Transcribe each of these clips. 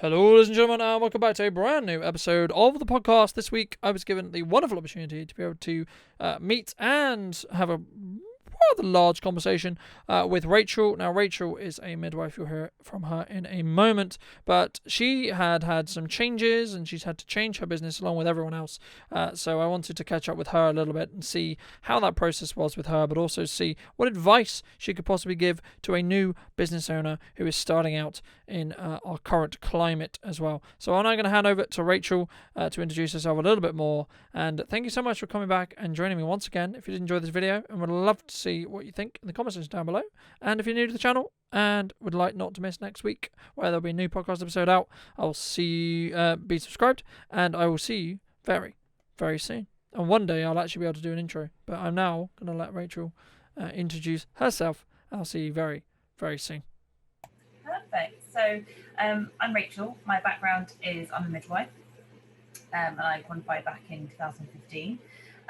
Hello, ladies and gentlemen, and welcome back to a brand new episode of the podcast. This week, I was given the wonderful opportunity to be able to meet and have a rather large conversation with Rachael. Now, Rachael is a midwife. You'll hear from her in a moment, but she had some changes and she's had to change her business along with everyone else. So I wanted to catch up with her a little bit and see how that process was with her, but also see what advice she could possibly give to a new business owner who is starting out in our current climate as well. So I'm now going to hand over to Rachael to introduce herself a little bit more. And thank you so much for coming back and joining me once again. If you did enjoy this video, and would love to see what you think in the comment section down below. And if you're new to the channel and would like not to miss next week, where there'll be a new podcast episode out, I'll see you, be subscribed, and I will see you very, very soon. And one day I'll actually be able to do an intro, but I'm now going to let Rachael introduce herself. I'll see you very, very soon. Perfect. So I'm Rachael. My background is I'm a midwife, and I qualified back in 2015.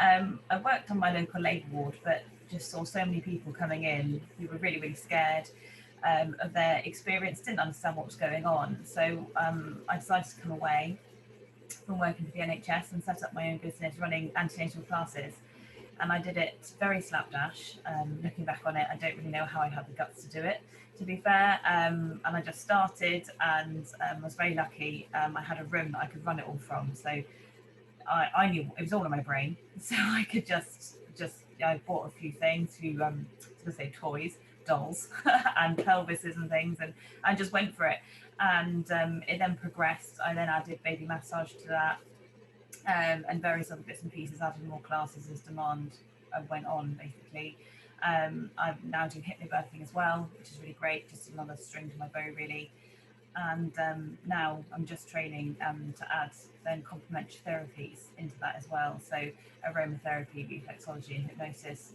I worked on my local labour ward, but just saw so many people coming in who were really, really scared of their experience, didn't understand what was going on. So I decided to come away from working for the NHS and set up my own business running antenatal classes. And I did it very slapdash. Looking back on it, I don't really know how I had the guts to do it, to be fair. And I just started and was very lucky. I had a room that I could run it all from. So I knew it was all in my brain. So I could just I bought a few things, toys, dolls and pelvises and things, and I just went for it. And it then progressed. I then added baby massage to that. And various other bits and pieces, added more classes as demand went on, basically. I now do hypnobirthing as well, which is really great, just another string to my bow, really. And now I'm just training to add then complementary therapies into that as well. So aromatherapy, reflexology, and hypnosis,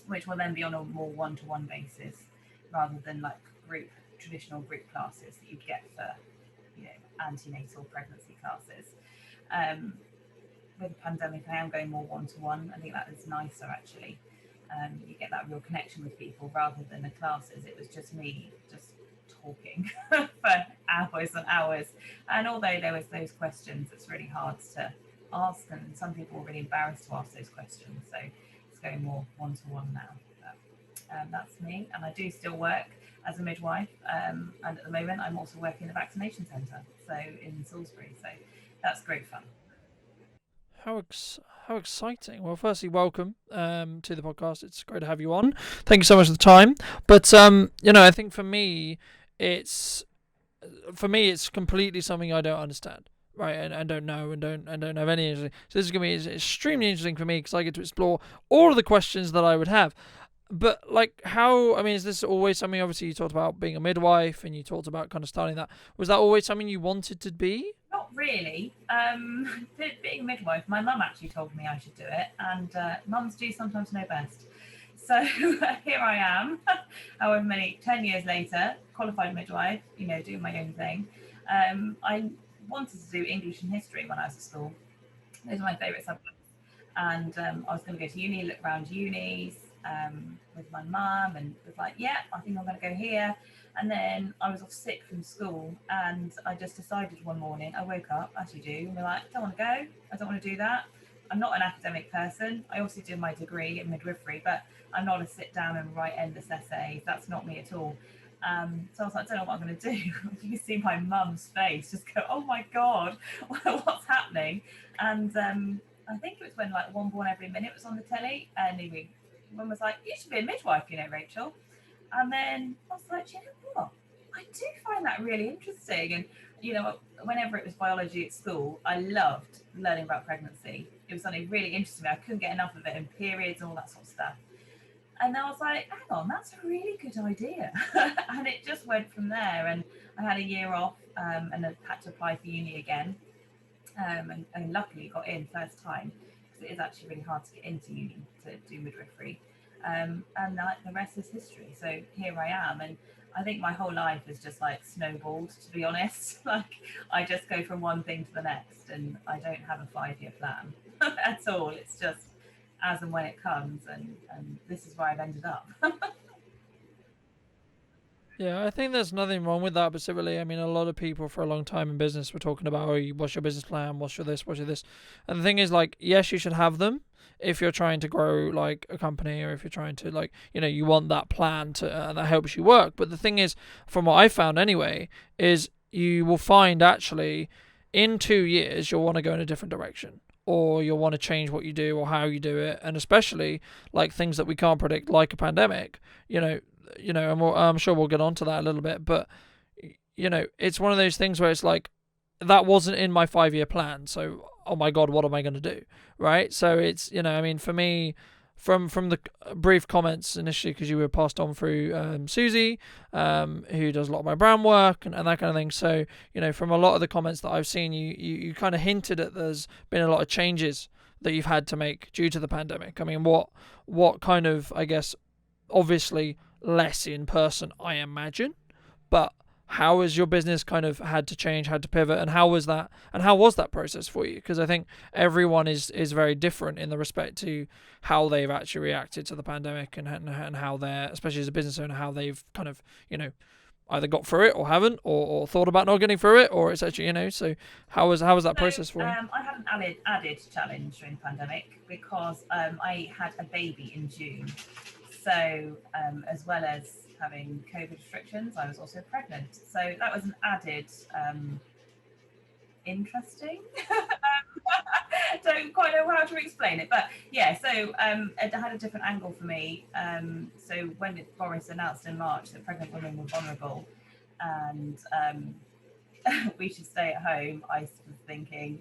which will then be on a more one-to-one basis rather than like traditional group classes that you'd get for, antenatal pregnancy classes. With the pandemic, I am going more one-to-one. I think that is nicer, actually. You get that real connection with people rather than the classes. It was just me just talking for hours and hours. And although there was those questions, it's really hard to ask, and some people were really embarrassed to ask those questions. So it's going more one-to-one now. But, that's me, and I do still work as a midwife. And at the moment, I'm also working in the vaccination centre, so in Salisbury. So that's great fun. How exciting! Well, firstly, welcome to the podcast. It's great to have you on. Thank you so much for the time. But I think for me, it's completely something I don't understand. Right, and don't know, and don't have any interesting. So this is gonna be extremely interesting for me because I get to explore all of the questions that I would have. But like, is this always something? Obviously, you talked about being a midwife, and you talked about kind of starting that. Was that always something you wanted to be? Not really. Being a midwife, my mum actually told me I should do it, and mums do sometimes know best. So here I am, however many, 10 years later, qualified midwife, doing my own thing. I wanted to do English and history when I was at school. Those are my favourite subjects. And I was going to go to uni, look around unis with my mum, and was like, yeah, I think I'm going to go here. And then I was off sick from school, and I just decided one morning, I woke up, as you do, and we're like, I don't want to go, I don't want to do that. I'm not an academic person. I also did my degree in midwifery, but I'm not a sit down and write endless essays. That's not me at all. So I was like, I don't know what I'm going to do. You can see my mum's face just go, oh my God, what's happening? And I think it was when like One Born Every Minute was on the telly, and mum was like, you should be a midwife, Rachael. And then I was like, you know what? I do find that really interesting. And, whenever it was biology at school, I loved learning about pregnancy. It was something really interesting. I couldn't get enough of it, and periods and all that sort of stuff. And I was like, hang on, that's a really good idea. And it just went from there. And I had a year off and I had to apply for uni again. And luckily got in first time, because it is actually really hard to get into uni to do midwifery. And the rest is history. So here I am, and I think my whole life is just like snowballed, to be honest. Like, I just go from one thing to the next, and I don't have a 5-year plan at all. It's just as and when it comes, and this is where I've ended up. Yeah, I think there's nothing wrong with that specifically. I mean, a lot of people for a long time in business were talking about, oh, what's your business plan? What's your this? What's your this? And the thing is, like, yes, you should have them if you're trying to grow like a company, or if you're trying to, like, you want that plan to that helps you work. But the thing is, from what I found anyway, is you will find actually in 2 years you'll want to go in a different direction. Or you'll want to change what you do or how you do it, and especially like things that we can't predict, like a pandemic. You know, and I'm sure we'll get onto that a little bit, but it's one of those things where it's like that wasn't in my 5 year plan, so oh my god, what am I going to do, right? So it's I mean, for me, from the brief comments initially, because you were passed on through Susie, who does a lot of my brand work and that kind of thing. So from a lot of the comments that I've seen, you kind of hinted at there's been a lot of changes that you've had to make due to the pandemic. I mean, what kind of, I guess, obviously less in person, I imagine, but how has your business kind of had to change, had to pivot, and how was that process for you? Because I think everyone is very different in the respect to how they've actually reacted to the pandemic, and how they're, especially as a business owner, how they've kind of either got through it or haven't, or thought about not getting through it, or it's actually so how was that process for you? I had an added challenge during the pandemic because I had a baby in June. So as well as having COVID restrictions, I was also pregnant. So that was an added interesting. Don't quite know how to explain it, but yeah. So it had a different angle for me. So when Boris announced in March that pregnant women were vulnerable, and we should stay at home, I was thinking,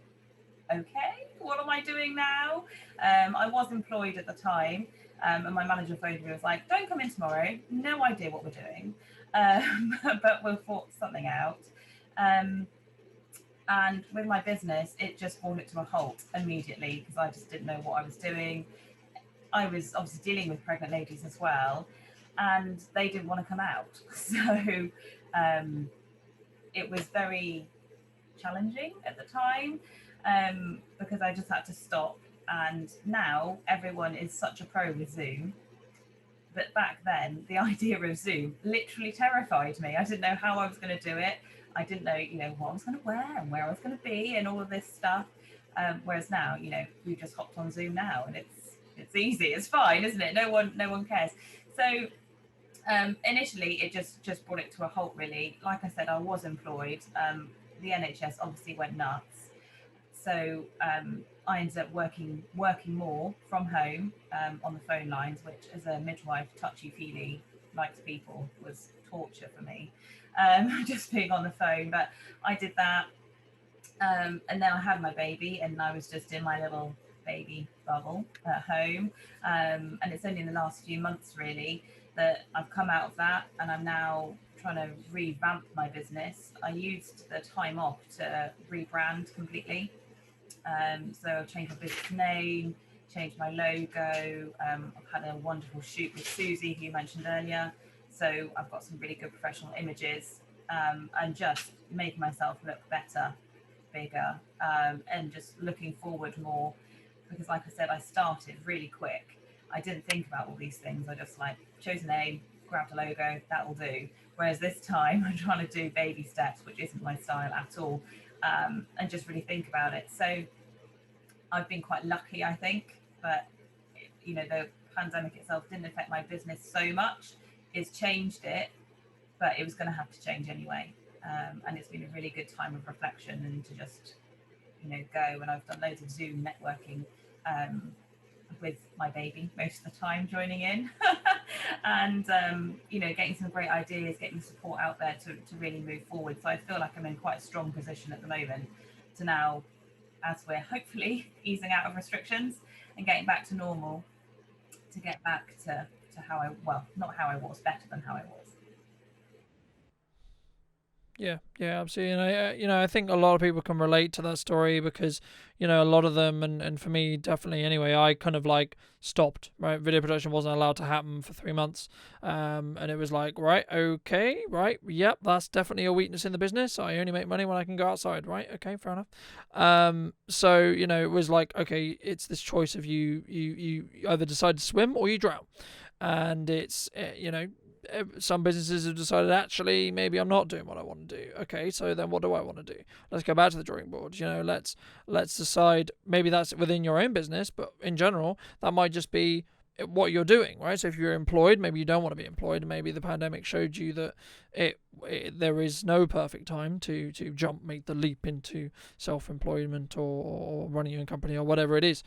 okay, what am I doing now? I was employed at the time, and my manager phoned me and was like, don't come in tomorrow, no idea what we're doing, but we'll sort something out. And with my business, it just brought it to a halt immediately because I just didn't know what I was doing. I was obviously dealing with pregnant ladies as well, and they didn't want to come out. So it was very challenging at the time, because I just had to stop. And now everyone is such a pro with Zoom. But back then, the idea of Zoom literally terrified me. I didn't know how I was going to do it. I didn't know, what I was going to wear and where I was going to be and all of this stuff. Whereas now, we just hopped on Zoom now, and it's easy. It's fine, isn't it? No one cares. So initially, it just brought it to a halt, really. Like I said, I was employed. The NHS obviously went nuts. So I ended up working more from home, on the phone lines, which as a midwife, touchy-feely, likes people, was torture for me, just being on the phone. But I did that, and then I had my baby, and I was just in my little baby bubble at home. And it's only in the last few months, really, that I've come out of that, and I'm now trying to revamp my business. I used the time off to rebrand completely. So I've changed my business name, changed my logo. I've had a wonderful shoot with Susie, who you mentioned earlier. So I've got some really good professional images, and just making myself look better, bigger, and just looking forward more. Because like I said, I started really quick. I didn't think about all these things. I just chose a name, grabbed a logo, that will do. Whereas this time I'm trying to do baby steps, which isn't my style at all, and just really think about it. So I've been quite lucky, I think, but the pandemic itself didn't affect my business so much. It's changed it, but it was going to have to change anyway. And it's been a really good time of reflection, and to just go. And I've done loads of Zoom networking with my baby most of the time, joining in and getting some great ideas, getting support out there to really move forward. So I feel like I'm in quite a strong position at the moment to now, as we're hopefully easing out of restrictions and getting back to normal, to get back to how not how I was, better than how I was. Yeah, absolutely. And I think a lot of people can relate to that story because, a lot of them, and for me, definitely anyway, I kind of stopped, right? Video production wasn't allowed to happen for 3 months. And it was like, right, okay, right, yep, that's definitely a weakness in the business. I only make money when I can go outside, right? Okay, fair enough. So, it was like, okay, it's this choice of you either decide to swim or you drown. And it's, some businesses have decided, actually, maybe I'm not doing what I want to do. Okay, so then what do I want to do? Let's go back to the drawing board. Let's decide. Maybe that's within your own business, but in general, that might just be what you're doing, right? So if you're employed, maybe you don't want to be employed. Maybe the pandemic showed you that there is no perfect time to make the leap into self-employment or running your own company or whatever it is.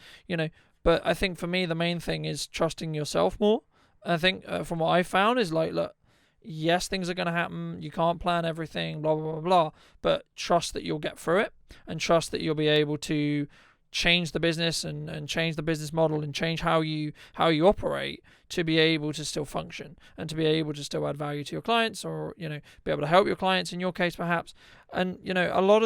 But I think for me, the main thing is trusting yourself more. I think from what I found is like, look, yes, things are going to happen. You can't plan everything, blah, blah, blah, blah. But trust that you'll get through it, and trust that you'll be able to change the business and change the business model and change how you operate to be able to still function and to be able to still add value to your clients, or be able to help your clients in your case perhaps. And a lot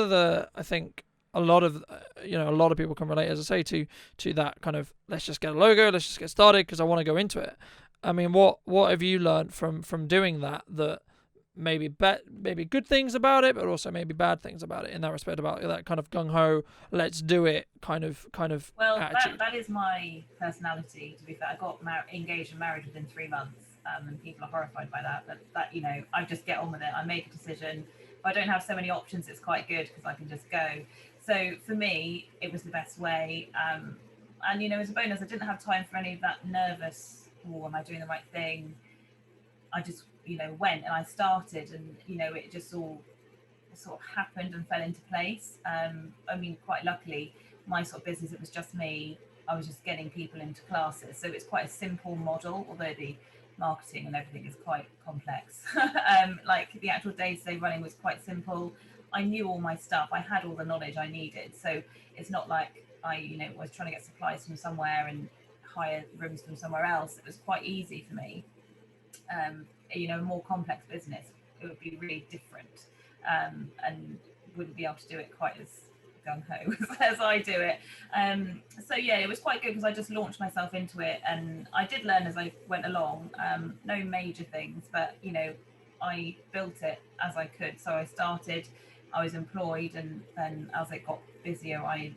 of people can relate, as I say, to that kind of, let's just get a logo, let's just get started because I want to go into it. I mean, what have you learned from doing that maybe good things about it, but also maybe bad things about it in that respect, about that kind of gung-ho, let's do it kind of well, attitude? That is my personality, to be fair. I got engaged and married within 3 months, and people are horrified by that. But that, I just get on with it. I make a decision. If I don't have so many options, it's quite good because I can just go. So for me, it was the best way. And, as a bonus, I didn't have time for any of that nervous, am I doing the right thing? I just went and I started, and it just all sort of happened and fell into place. I mean, quite luckily, my sort of business, it was just me. I was just getting people into classes, so it's quite a simple model, although the marketing and everything is quite complex. Like the actual day-to-day running was quite simple. I knew all my stuff. I had all the knowledge I needed, so it's not like I was trying to get supplies from somewhere and hire rooms from somewhere else. It was quite easy for me. A more complex business, it would be really different, and wouldn't be able to do it quite as gung-ho as I do it. So yeah, it was quite good because I just launched myself into it, and I did learn as I went along. No major things, but I built it as I could. So I started, I was employed, and then as it got busier, I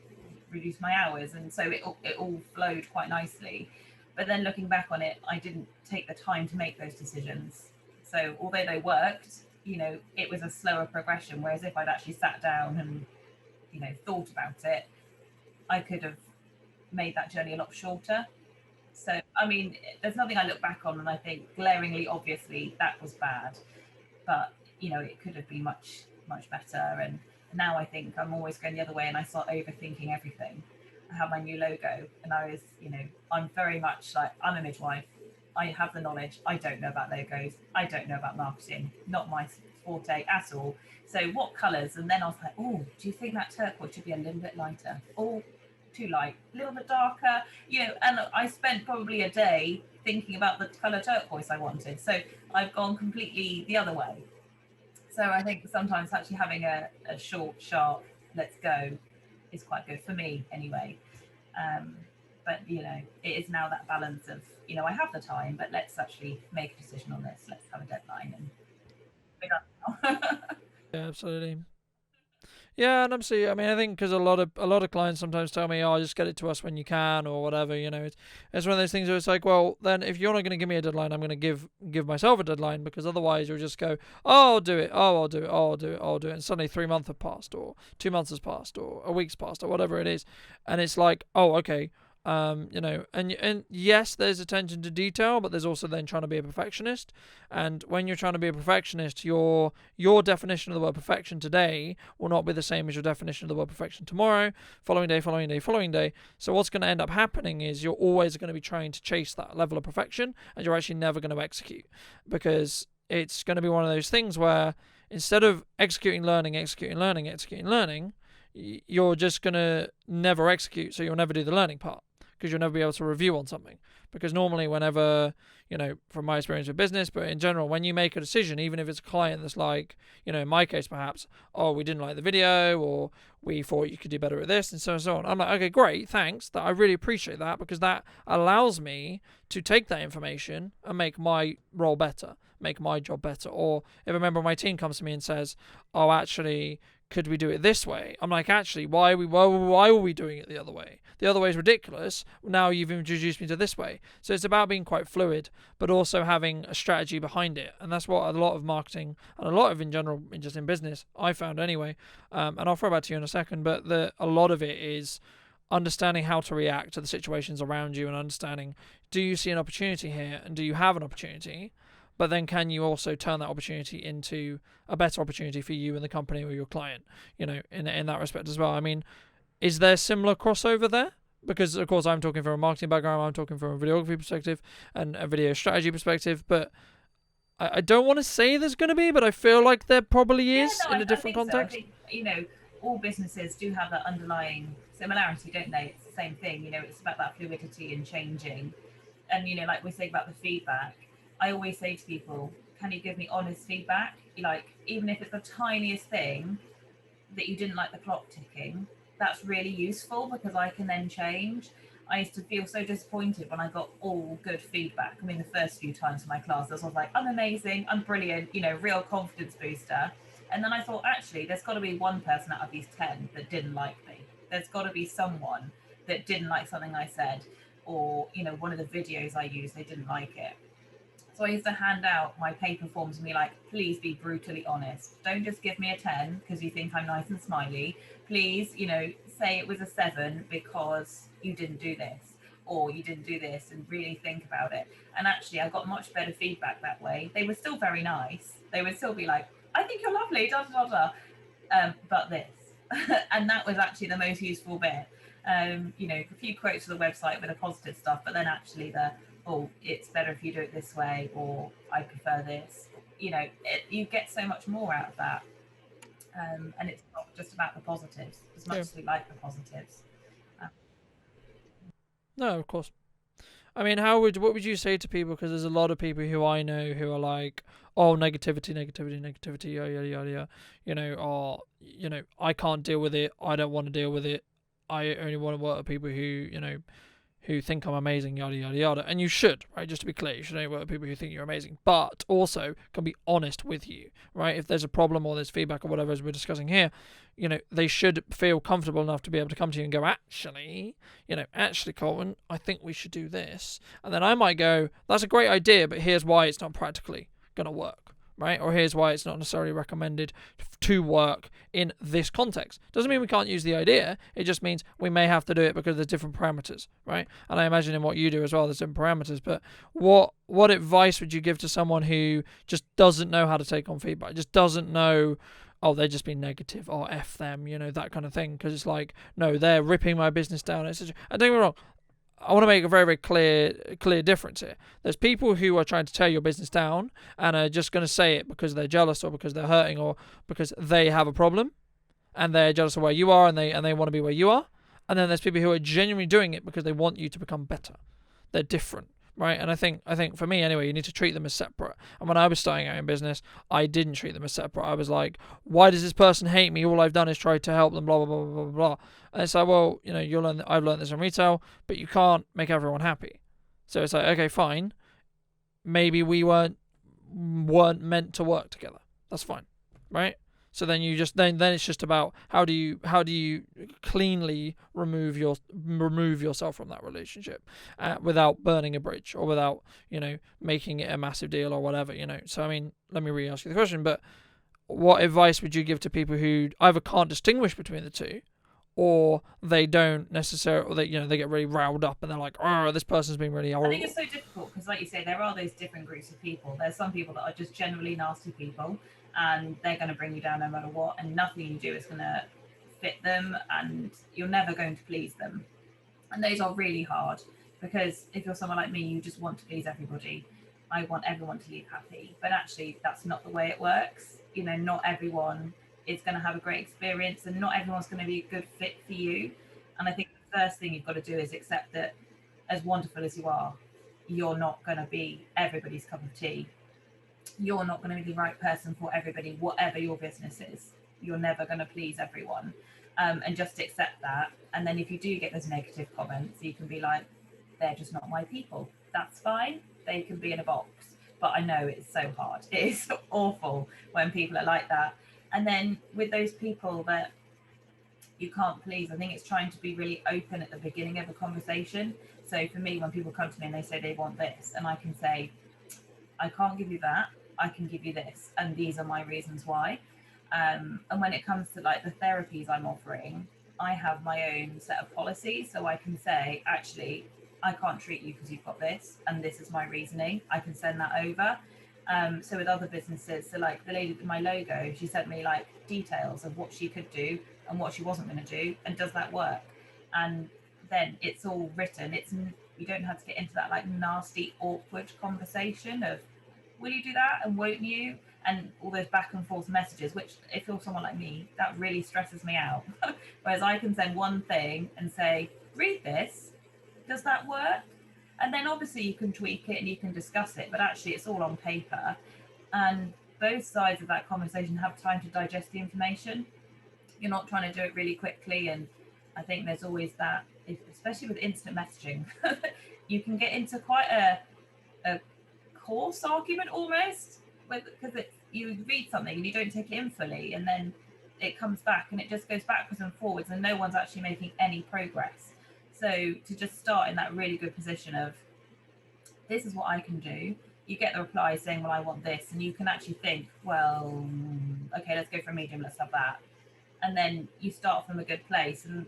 reduced my hours, and so it all flowed quite nicely. But then looking back on it, I didn't take the time to make those decisions. So although they worked, it was a slower progression. Whereas if I'd actually sat down and, thought about it, I could have made that journey a lot shorter. So, I mean, there's nothing I look back on and I think glaringly, obviously, that was bad. But, it could have been much, much better. And now I think I'm always going the other way and I start overthinking everything. I have my new logo, and I was, I'm very much like, I'm a midwife. I have the knowledge. I don't know about logos. I don't know about marketing. Not my forte at all. So what colours? And then I was like, oh, do you think that turquoise should be a little bit lighter? Or too light, a little bit darker? And I spent probably a day thinking about the colour turquoise I wanted. So I've gone completely the other way. So I think sometimes actually having a short, sharp, let's go is quite good for me anyway. But it is now that balance of I have the time, but let's actually make a decision on this. Let's have a deadline and we're done now. Yeah, absolutely. Yeah, and I mean, I think because a lot of clients sometimes tell me, "Oh, just get it to us when you can," or whatever. It's one of those things where it's like, well, then if you're not going to give me a deadline, I'm going to give myself a deadline, because otherwise you'll just go, "Oh, I'll do it. Oh, I'll do it. Oh, I'll do it. I'll do it." And suddenly 3 months have passed, or 2 months has passed, or a week's passed, or whatever it is, and it's like, oh, okay. And yes, there's attention to detail, but there's also then trying to be a perfectionist. And when you're trying to be a perfectionist, your definition of the word perfection today will not be the same as your definition of the word perfection tomorrow, following day, following day, following day. So what's going to end up happening is you're always going to be trying to chase that level of perfection, and you're actually never going to execute, because it's going to be one of those things where instead of executing, learning, you're just going to never execute, so you'll never do the learning part, because you'll never be able to review on something. Because normally whenever, from my experience with business, but in general, when you make a decision, even if it's a client that's like, in my case perhaps, oh, we didn't like the video, or we thought you could do better at this, and so on and so on. I'm like, okay, great, thanks. I really appreciate that, because that allows me to take that information and make my role better, make my job better. Or if a member of my team comes to me and says, oh, actually, could we do it this way? I'm like, actually, why are we doing it the other way? The other way is ridiculous. Now you've introduced me to this way. So it's about being quite fluid, but also having a strategy behind it. And that's what a lot of marketing and a lot of in general, just in business, I found anyway. And I'll throw back to you in a second, but a lot of it is understanding how to react to the situations around you and understanding, do you see an opportunity here and do you have an opportunity? But then can you also turn that opportunity into a better opportunity for you and the company or your client, in that respect as well. I mean, is there similar crossover there? Because, of course, I'm talking from a marketing background, I'm talking from a videography perspective and a video strategy perspective, but I don't want to say there's going to be, but I feel like there probably is in a different context. So. I think, all businesses do have that underlying similarity, don't they? It's the same thing, it's about that fluidity and changing. And, like we say about the feedback, I always say to people, can you give me honest feedback? Like, even if it's the tiniest thing that you didn't like the clock ticking, that's really useful because I can then change. I used to feel so disappointed when I got all good feedback. I mean, the first few times in my class, I was like, I'm amazing, I'm brilliant, real confidence booster. And then I thought, actually, there's got to be one person out of these 10 that didn't like me. There's got to be someone that didn't like something I said, or, one of the videos I used, they didn't like it. So I used to hand out my paper forms and be like, please be brutally honest. Don't just give me a 10 because you think I'm nice and smiley. Please, say it was a 7 because you didn't do this or you didn't do this, and really think about it. And actually, I got much better feedback that way. They were still very nice. They would still be like, I think you're lovely, da da da da. But this. And that was actually the most useful bit. A few quotes to the website with the positive stuff, but then actually it's better if you do it this way, or I prefer this. You get so much more out of that. And it's not just about the positives, as much as we like the positives. No, of course. I mean, what would you say to people? Because there's a lot of people who I know who are like, oh, negativity, yada yada yada, or I can't deal with it. I don't want to deal with it. I only want to work with people who think I'm amazing, yada yada yada. And you should, right? Just to be clear, you should only work with people who think you're amazing, but also can be honest with you, right? If there's a problem or there's feedback or whatever, as we're discussing here, they should feel comfortable enough to be able to come to you and go, actually, Colin, I think we should do this. And then I might go, that's a great idea, but here's why it's not practically going to work. Right? Or here's why it's not necessarily recommended to work in this context. Doesn't mean we can't use the idea. It just means we may have to do it because there's different parameters, right? And I imagine in what you do as well, there's different parameters. But what advice would you give to someone who just doesn't know how to take on feedback, just doesn't know, oh, they're just being negative, or F them, that kind of thing? Because it's like, no, they're ripping my business down. And don't get me wrong, I want to make a very, very clear difference here. There's people who are trying to tear your business down and are just going to say it because they're jealous or because they're hurting or because they have a problem and they're jealous of where you are and they want to be where you are. And then there's people who are genuinely doing it because they want you to become better. They're different, right? And I think for me anyway, you need to treat them as separate. And when I was starting out in business, I didn't treat them as separate. I was like, why does this person hate me? All I've done is try to help them, blah, blah, blah, blah, blah. And it's like, well, I've learned this in retail, but you can't make everyone happy. So it's like, okay, fine. Maybe we weren't meant to work together. That's fine, right? So then then it's just about how do you cleanly remove yourself from that relationship without burning a bridge or without making it a massive deal or whatever. So I mean, let me re-ask you the question. But what advice would you give to people who either can't distinguish between the two, or they don't necessarily, or they get really riled up and they're like, oh, this person's been really horrible? I think it's so difficult because, like you say, there are those different groups of people. There's some people that are just generally nasty people, and they're going to bring you down no matter what, and nothing you do is going to fit them, and you're never going to please them. And those are really hard because if you're someone like me, you just want to please everybody. I want everyone to leave happy, but actually that's not the way it works. Not everyone is going to have a great experience, and not everyone's going to be a good fit for you. And I think the first thing you've got to do is accept that, as wonderful as you are, you're not going to be everybody's cup of tea. You're not going to be the right person for everybody, whatever your business is. You're never going to please everyone. And just accept that. And then if you do get those negative comments, you can be like, they're just not my people. That's fine. They can be in a box. But I know it's so hard. It is awful when people are like that. And then with those people that you can't please, I think it's trying to be really open at the beginning of a conversation. So for me, when people come to me and they say they want this, and I can say, I can't give you that, I can give you this, and these are my reasons why. And when it comes to like the therapies I'm offering, I have my own set of policies. So I can say, actually, I can't treat you because you've got this, and this is my reasoning. I can send that over. So with other businesses, so like the lady with my logo, she sent me like details of what she could do and what she wasn't going to do, and does that work? And then it's all written. You don't have to get into that like nasty, awkward conversation of, will you do that and won't you? And all those back and forth messages, which if you're someone like me, that really stresses me out. Whereas I can send one thing and say, read this, does that work? And then obviously you can tweak it and you can discuss it, but actually it's all on paper. And both sides of that conversation have time to digest the information. You're not trying to do it really quickly. And I think there's always that, especially with instant messaging, you can get into quite a coarse argument almost, because you read something and you don't take it in fully, and then it comes back and it just goes backwards and forwards, and no one's actually making any progress. So to just start in that really good position of, this is what I can do, you get the reply saying, well, I want this, and you can actually think, well, okay, let's go for a medium, let's have that. And then you start from a good place, and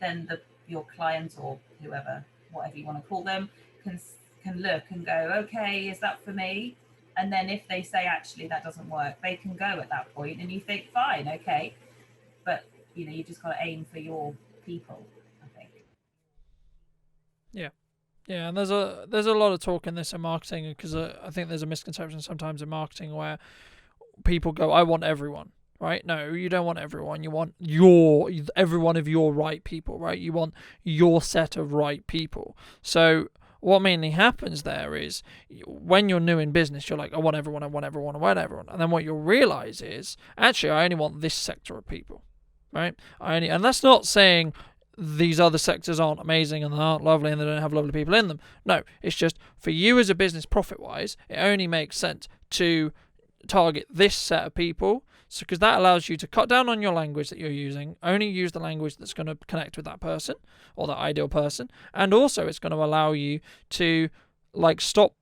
then your client or whoever, whatever you want to call them, can look and go, okay, is that for me? And then if they say, actually, that doesn't work, they can go at that point, and you think, fine, okay. But, you just got to aim for your people, I think. Yeah. Yeah, and there's a lot of talk in this in marketing, because I think there's a misconception sometimes in marketing where people go, I want everyone, right? No, you don't want everyone. You want every one of your right people, right? You want your set of right people. So what mainly happens there is, when you're new in business, you're like, I want everyone, I want everyone, I want everyone. And then what you'll realize is, actually, I only want this sector of people, right? And that's not saying these other sectors aren't amazing and they aren't lovely and they don't have lovely people in them. No, it's just for you as a business, profit-wise, it only makes sense to target this set of people, because that allows you to cut down on your language that you're using, only use the language that's going to connect with that person or that ideal person, and also it's going to allow you to stop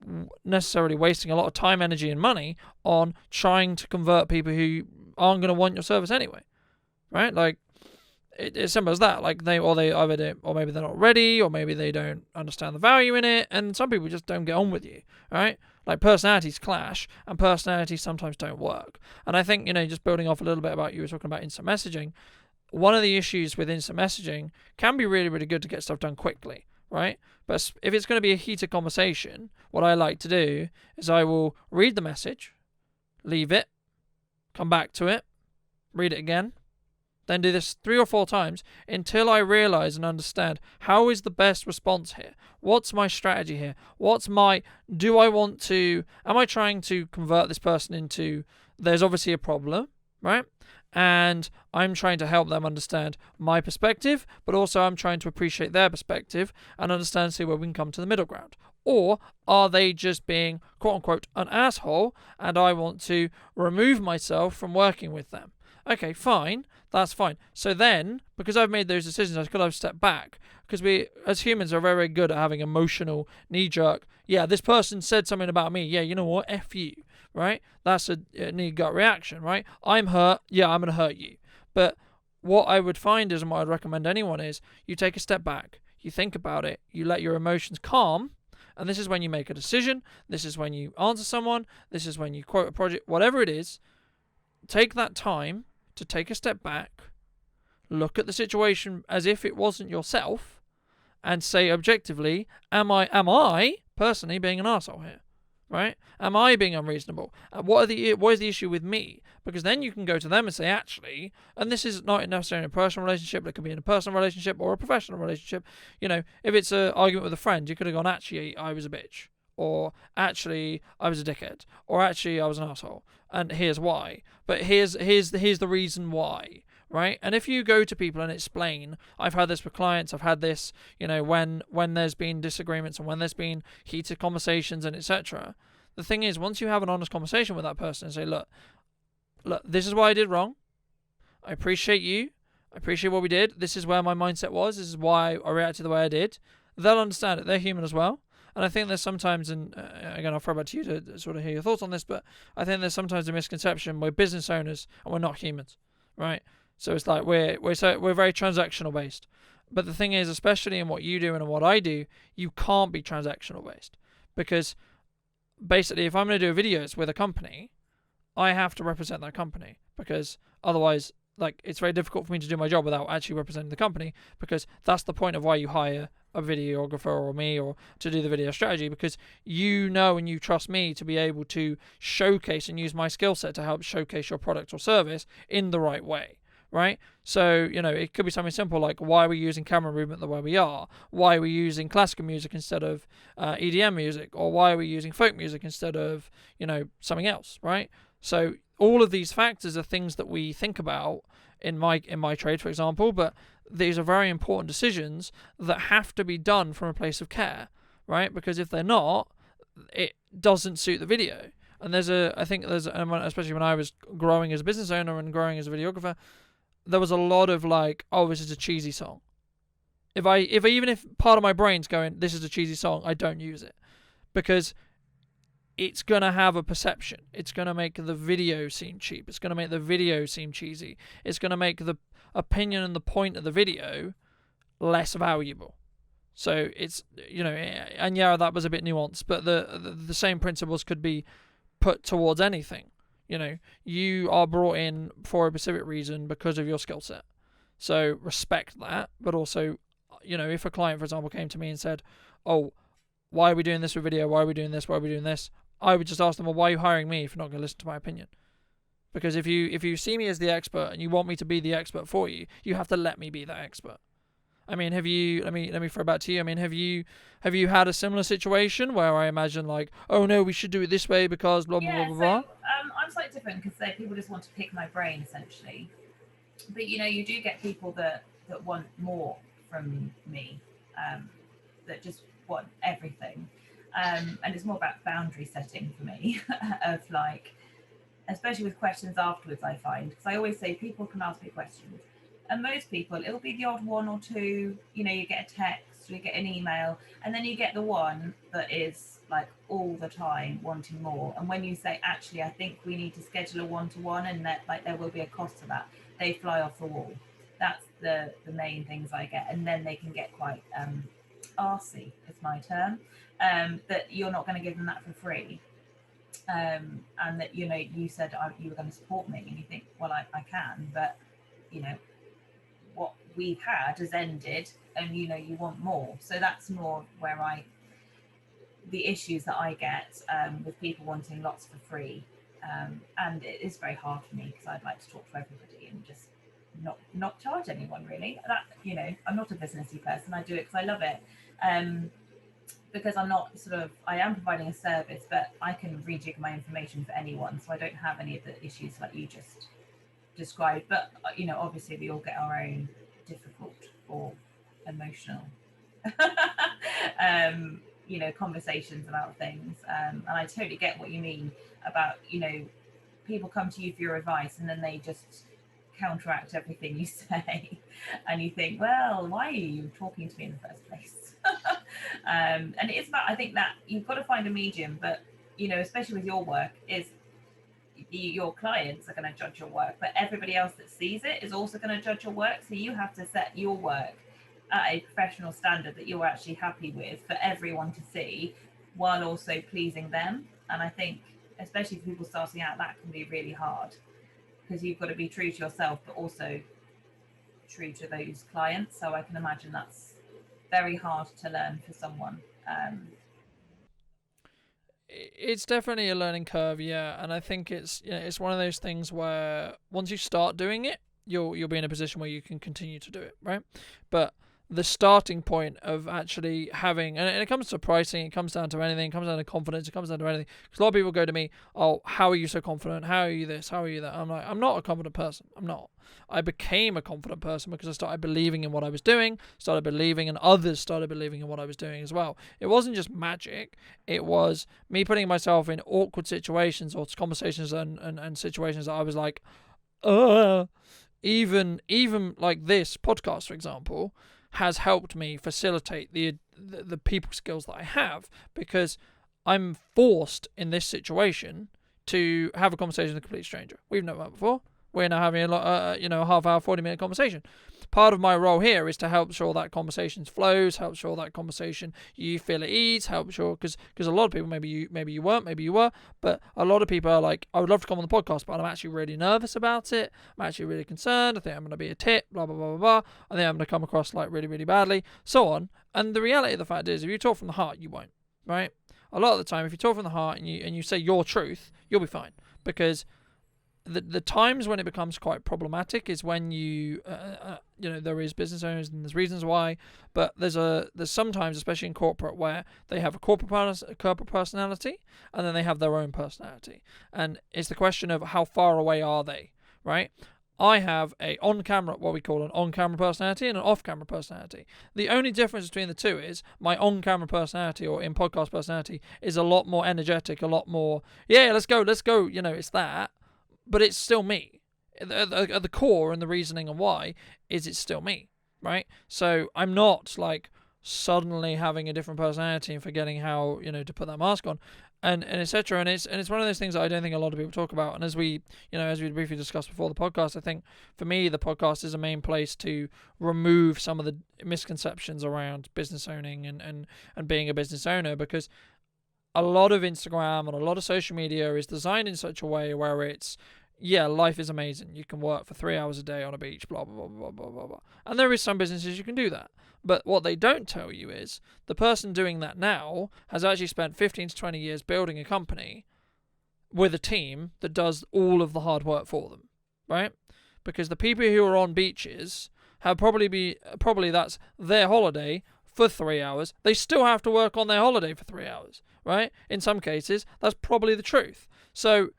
necessarily wasting a lot of time, energy and money on trying to convert people who aren't going to want your service anyway, right? It's simple as that. They either do, or maybe they're not ready, or maybe they don't understand the value in it, and some people just don't get on with you, right? Personalities clash, and personalities sometimes don't work. And I think, just building off a little bit about, you were talking about instant messaging, one of the issues with instant messaging can be really, really good to get stuff done quickly, right? But if it's going to be a heated conversation, what I like to do is I will read the message, leave it, come back to it, read it again, then do this 3 or 4 times until I realize and understand, how is the best response here? What's my strategy here? am I trying to convert this person into, there's obviously a problem, right? And I'm trying to help them understand my perspective, but also I'm trying to appreciate their perspective and understand, see where we can come to the middle ground. Or are they just being, quote unquote, an asshole, and I want to remove myself from working with them? Okay, fine. That's fine. So then, because I've made those decisions, I've got to step back, because we, as humans, are very, very good at having emotional knee-jerk, yeah, this person said something about me, yeah, you know what, F you, right? That's a knee-gut reaction, right? I'm hurt, yeah, I'm going to hurt you. But what I would find is, and what I'd recommend anyone is, you take a step back, you think about it, you let your emotions calm, and this is when you make a decision, this is when you answer someone, this is when you quote a project, whatever it is. Take that time to take a step back, look at the situation as if it wasn't yourself, and say objectively, am I personally being an arsehole here? Right? Am I being unreasonable? What is the issue with me? Because then you can go to them and say, actually, and this is not necessarily in a personal relationship, it could be in a personal relationship or a professional relationship. If it's an argument with a friend, you could have gone, actually, I was a bitch, or actually, I was a dickhead, or actually, I was an asshole, and here's why. But here's the reason why, right? And if you go to people and explain, I've had this with clients, I've had this, when there's been disagreements and when there's been heated conversations and etc. The thing is, once you have an honest conversation with that person and say, look, look, this is what I did wrong. I appreciate you. I appreciate what we did. This is where my mindset was. This is why I reacted the way I did. They'll understand it. They're human as well. And I think there's sometimes, and again, I'll throw back to you to sort of hear your thoughts on this, but I think there's sometimes a misconception. We're business owners and we're not humans, right? So it's like we're very transactional based. But the thing is, especially in what you do and in what I do, you can't be transactional based, because basically, if I'm going to do videos with a company, I have to represent that company, because otherwise, like, it's very difficult for me to do my job without actually representing the company, because that's the point of why you hire a videographer or me or to do the video strategy, because you know and you trust me to be able to showcase and use my skill set to help showcase your product or service in the right way, right? So, it could be something simple like, why are we using camera movement the way we are? Why are we using classical music instead of EDM music? Or why are we using folk music instead of, something else, right? So all of these factors are things that we think about in my trade, for example, but these are very important decisions that have to be done from a place of care, right? Because if they're not, it doesn't suit the video. And especially when I was growing as a business owner and growing as a videographer, there was a lot of like, oh, this is a cheesy song. Even if part of my brain's going, this is a cheesy song, I don't use it, because it's going to have a perception. It's going to make the video seem cheap. It's going to make the video seem cheesy. It's going to make the opinion and the point of the video less valuable. So it's, and yeah, that was a bit nuanced, but the same principles could be put towards anything. You are brought in for a specific reason because of your skill set. So respect that, but also, if a client, for example, came to me and said, oh, why are we doing this with video? Why are we doing this? Why are we doing this? I would just ask them, well, why are you hiring me if you're not going to listen to my opinion? Because if you see me as the expert and you want me to be the expert for you, you have to let me be that expert. I mean, let me throw back to you. I mean, have you had a similar situation where I imagine like, oh no, we should do it this way because blah blah blah blah? I'm slightly different because people just want to pick my brain essentially. But you do get people that want more from me, that just want everything. And it's more about boundary setting for me of like, especially with questions afterwards, I find, because I always say people can ask me questions, and most people, it'll be the odd one or two, you get a text or you get an email, and then you get the one that is like all the time wanting more. And when you say, actually, I think we need to schedule a one-to-one and that like there will be a cost to that, they fly off the wall. That's the main things I get. And then they can get quite arsey, is my term, that you're not going to give them that for free. And that, you said you were going to support me, and you think, well, I can, but, what we've had has ended and, you want more. So that's more where the issues that I get with people wanting lots for free. And it is very hard for me because I'd like to talk to everybody and just not charge anyone really. That, I'm not a businessy person. I do it because I love it. Because I'm not I am providing a service, but I can rejig my information for anyone. So I don't have any of the issues like you just described. But, obviously we all get our own difficult or emotional, conversations about things. And I totally get what you mean about, people come to you for your advice and then they just counteract everything you say. And you think, well, why are you talking to me in the first place? And it's about, I think that you've got to find a medium, but especially with your work, is your clients are going to judge your work, but everybody else that sees it is also going to judge your work. So you have to set your work at a professional standard that you're actually happy with for everyone to see, while also pleasing them. And I think, especially for people starting out, that can be really hard, because you've got to be true to yourself, but also true to those clients. So I can imagine that's very hard to learn for someone. It's definitely a learning curve, yeah, and I think it's one of those things where once you start doing it, you'll be in a position where you can continue to do it, right? But the starting point of actually having, and it comes to pricing, it comes down to anything, it comes down to confidence, it comes down to anything. Because a lot of people go to me, oh, how are you so confident? How are you this? How are you that? I'm like, I'm not a confident person. I'm not. I became a confident person because I started believing in what I was doing, started believing, and others started believing in what I was doing as well. It wasn't just magic. It was me putting myself in awkward situations or conversations and situations that I was like, even like this podcast, for example, has helped me facilitate the people skills that I have, because I'm forced in this situation to have a conversation with a complete stranger. We've never met before. We're now having a half hour, 40-minute conversation. Part of my role here is to help sure that conversation flows, help sure that conversation you feel at ease, help sure, because a lot of people, maybe you weren't, maybe you were, but a lot of people are like, I would love to come on the podcast, but I'm actually really nervous about it. I'm actually really concerned. I think I'm going to be a tit, blah, blah, blah, blah, blah. I think I'm going to come across like really, really badly, so on. And the reality of the fact is, if you talk from the heart, you won't, right? A lot of the time, if you talk from the heart and you say your truth, you'll be fine, because the times when it becomes quite problematic is when there is business owners and there's reasons why, but there's sometimes, especially in corporate, where they have a corporate personality and then they have their own personality, and it's the question of how far away are they, right? I have what we call an on-camera personality and an off-camera personality. The only difference between the two is my on-camera personality, or in podcast personality, is a lot more energetic, a lot more, yeah, let's go, it's that. But it's still me. At the core and the reasoning and why is it's still me, right? So I'm not like suddenly having a different personality and forgetting how, to put that mask on, and etc. And it's one of those things that I don't think a lot of people talk about. And as we briefly discussed before the podcast, I think for me the podcast is a main place to remove some of the misconceptions around business owning and being a business owner, because a lot of Instagram and a lot of social media is designed in such a way where it's, yeah, life is amazing. You can work for 3 hours a day on a beach, blah, blah, blah, blah, blah, blah, blah. And there is some businesses you can do that. But what they don't tell you is the person doing that now has actually spent 15 to 20 years building a company with a team that does all of the hard work for them, right? Because the people who are on beaches have probably that's their holiday for 3 hours. They still have to work on their holiday for 3 hours, right? In some cases, that's probably the truth. So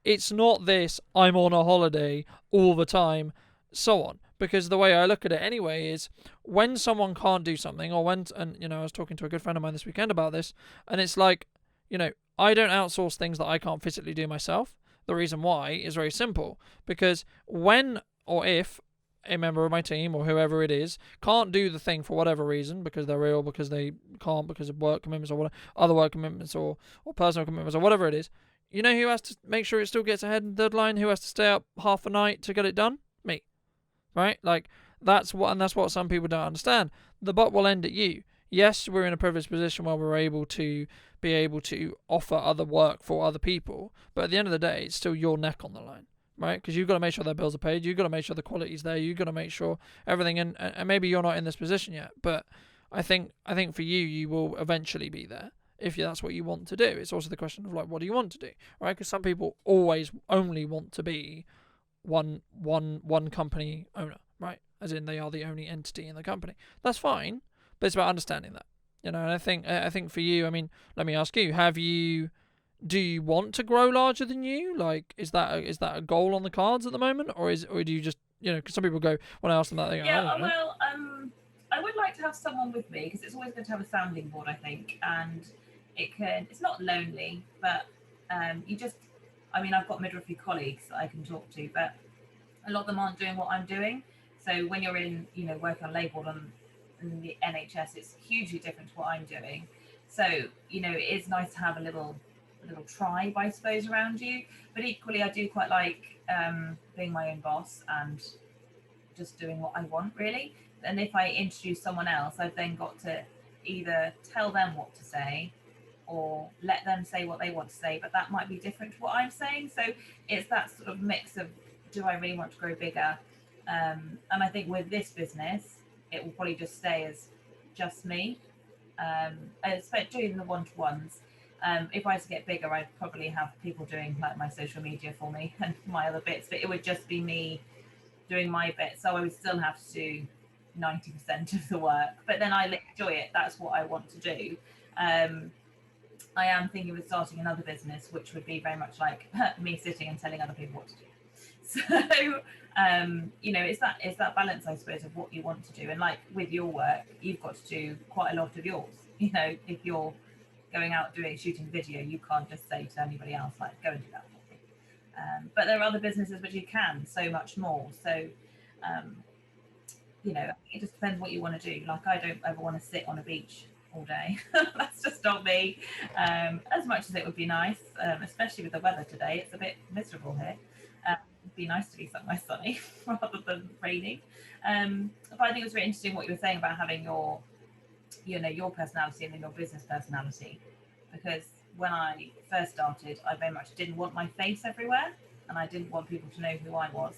it's not this, I'm on a holiday all the time, so on. Because the way I look at it anyway is, when someone can't do something, I was talking to a good friend of mine this weekend about this, and it's like, I don't outsource things that I can't physically do myself. The reason why is very simple, because when or if a member of my team or whoever it is can't do the thing for whatever reason, because they're ill, because they can't, because of work commitments or whatever, other work commitments or personal commitments or whatever it is, you know who has to make sure it still gets ahead in the deadline? Who has to stay up half a night to get it done? Me. Right? Like, that's what some people don't understand. The buck will end at you. Yes, we're in a privileged position where we're able to offer other work for other people, but at the end of the day, it's still your neck on the line, right? Because you've got to make sure their bills are paid, you've got to make sure the quality's there, you've got to make sure everything, and maybe you're not in this position yet, but I think for you will eventually be there, if that's what you want to do. It's also the question of, like, what do you want to do, right? Because some people always only want to be one company owner, right? As in, they are the only entity in the company. That's fine, but it's about understanding that, and I think for you, I mean, let me ask you: do you want to grow larger than you? Like, is that a goal on the cards at the moment, or do you just, because some people go, when I ask them that, they go, Yeah, I don't know. well, I would like to have someone with me, because it's always good to have a sounding board, I think, and it's not lonely, but I've got midwifery colleagues that I can talk to, but a lot of them aren't doing what I'm doing. So when you're working on labour board in the NHS, it's hugely different to what I'm doing. So, it is nice to have a little tribe, I suppose, around you. But equally, I do quite like being my own boss and just doing what I want, really. And if I introduce someone else, I've then got to either tell them what to say or let them say what they want to say, but that might be different to what I'm saying. So it's that sort of mix of, do I really want to grow bigger? And I think with this business, it will probably just stay as just me. Doing the one-to-ones. If I was to get bigger, I'd probably have people doing like my social media for me and my other bits, but it would just be me doing my bit. So I would still have to, 90% of the work, but then I enjoy it. That's what I want to do. I am thinking of starting another business, which would be very much like me sitting and telling other people what to do. So, it's that balance, I suppose, of what you want to do. And like with your work, you've got to do quite a lot of yours. If you're going out shooting video, you can't just say to anybody else, like, go and do that for me. But there are other businesses which you can so much more. So, it just depends what you want to do. Like, I don't ever want to sit on a beach all day. That's just not me. As much as it would be nice, especially with the weather today, it's a bit miserable here. It'd be nice to be somewhere sunny rather than raining. But I think it was very interesting what you were saying about having your personality and then your business personality, because when I first started, I very much didn't want my face everywhere, and I didn't want people to know who I was.